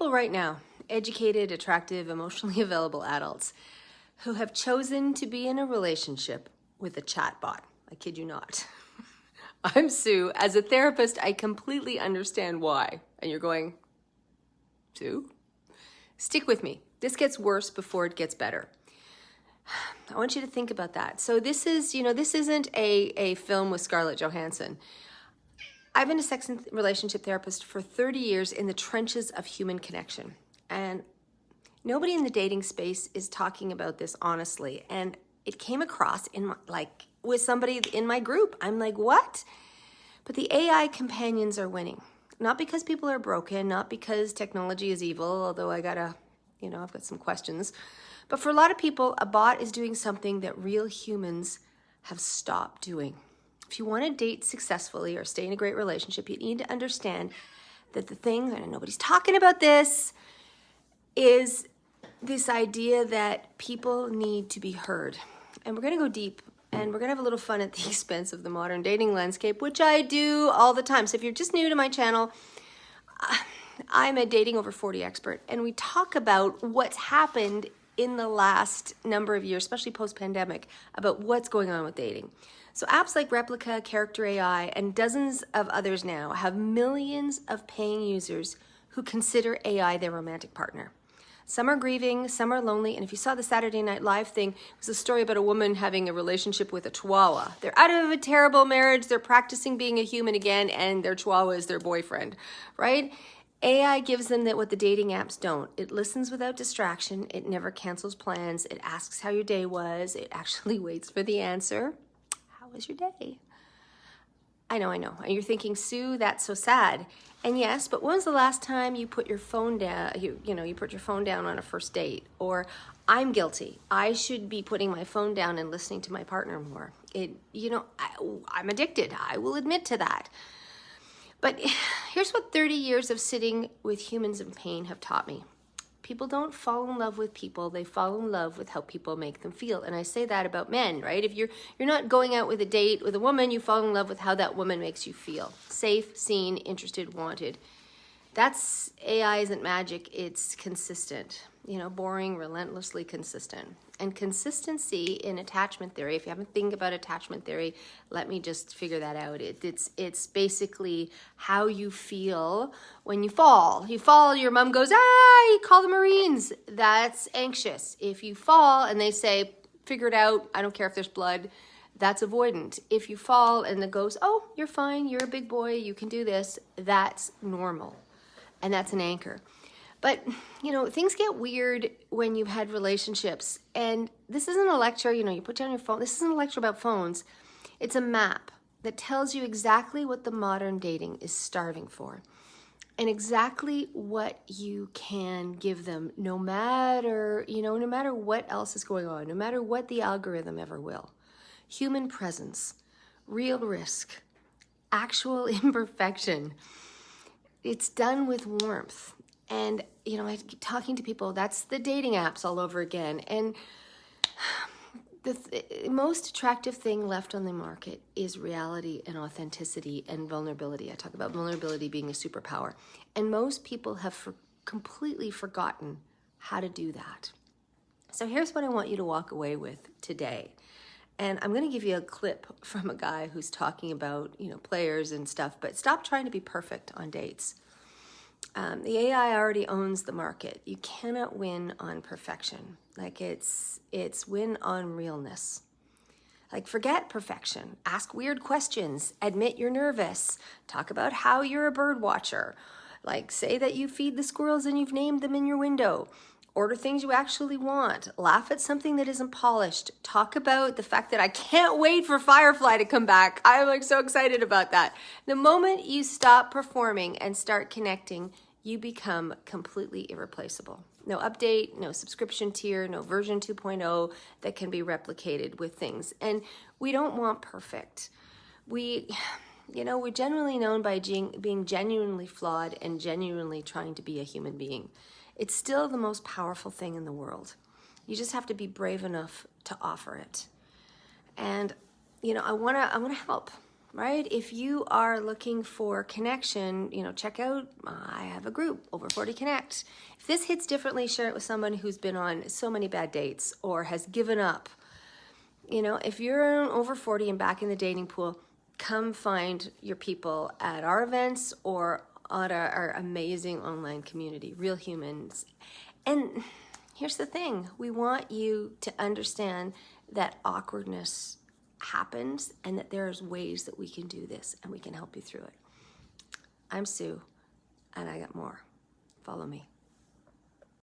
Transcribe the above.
people right now, educated, attractive, emotionally available adults, who have chosen to be in a relationship with a chatbot. I kid you not. I'm Sue. As a therapist, I completely understand why. And you're going, Sue? Stick with me. This gets worse before it gets better. I want you to think about that. So this is, this isn't a film with Scarlett Johansson. I've been a sex and relationship therapist for 30 years in the trenches of human connection. And nobody in the dating space is talking about this honestly. And it came across with somebody in my group. I'm like, what? But the AI companions are winning. Not because people are broken, not because technology is evil, although I've got some questions. But for a lot of people, a bot is doing something that real humans have stopped doing. If you want to date successfully or stay in a great relationship, you need to understand that the thing, and nobody's talking about this, is this idea that people need to be heard. And we're going to go deep, and we're going to have a little fun at the expense of the modern dating landscape, which I do all the time. So if you're just new to my channel, I'm a dating over 40 expert, and we talk about what's happened in the last number of years, especially post-pandemic, about what's going on with dating. So apps like Replika, Character AI, and dozens of others now have millions of paying users who consider AI their romantic partner. Some are grieving, some are lonely, and if you saw the Saturday Night Live thing, it was a story about a woman having a relationship with a chihuahua. They're out of a terrible marriage, they're practicing being a human again, and their chihuahua is their boyfriend, right? AI gives them what the dating apps don't. It listens without distraction. It never cancels plans. It asks how your day was. It actually waits for the answer. How was your day? I know. And you're thinking, Sue, that's so sad. And yes, but when was the last time you put your phone down, you put your phone down on a first date? Or I'm guilty. I should be putting my phone down and listening to my partner more. I'm addicted. I will admit to that. But here's what 30 years of sitting with humans in pain have taught me. People don't fall in love with people, they fall in love with how people make them feel. And I say that about men, right? If you're not going out with a date with a woman, you fall in love with how that woman makes you feel. Safe, seen, interested, wanted. That's AI isn't magic, it's consistent. Boring, relentlessly consistent. And consistency in attachment theory, if you haven't think about attachment theory, let me just figure that out. It's basically how you feel when you fall. You fall, your mom goes, you call the Marines. That's anxious. If you fall and they say, figure it out, I don't care if there's blood, that's avoidant. If you fall and it goes, oh, you're fine, you're a big boy, you can do this, that's normal. And that's an anchor. But, things get weird when you've had relationships. And this isn't a lecture, you put down your phone. This isn't a lecture about phones. It's a map that tells you exactly what the modern dating is starving for. And exactly what you can give them no matter what else is going on, no matter what the algorithm ever will. Human presence, real risk, actual imperfection. It's done with warmth. And, I keep talking to people, that's the dating apps all over again. And the most attractive thing left on the market is reality and authenticity and vulnerability. I talk about vulnerability being a superpower. And most people have completely forgotten how to do that. So here's what I want you to walk away with today. And I'm going to give you a clip from a guy who's talking about, players and stuff, but stop trying to be perfect on dates. The AI already owns the market. You cannot win on perfection. It's win on realness. Forget perfection. Ask weird questions. Admit you're nervous. Talk about how you're a bird watcher. Say that you feed the squirrels and you've named them in your window. Order things you actually want. Laugh at something that isn't polished. Talk about the fact that I can't wait for Firefly to come back. I'm so excited about that. The moment you stop performing and start connecting, you become completely irreplaceable. No update, no subscription tier, no version 2.0 that can be replicated with things. And we don't want perfect. We're generally known by being genuinely flawed and genuinely trying to be a human being. It's still the most powerful thing in the world. You just have to be brave enough to offer it. And, I want to help. right? If you are looking for connection, check out, I have a group, Over 40 Connect. If this hits differently, share it with someone who's been on so many bad dates or has given up. If you're over 40 and back in the dating pool, come find your people at our events or on our amazing online community, Real Humans. And here's the thing, we want you to understand that awkwardness happens and that there's ways that we can do this and we can help you through it. I'm Sue, and I got more. Follow me.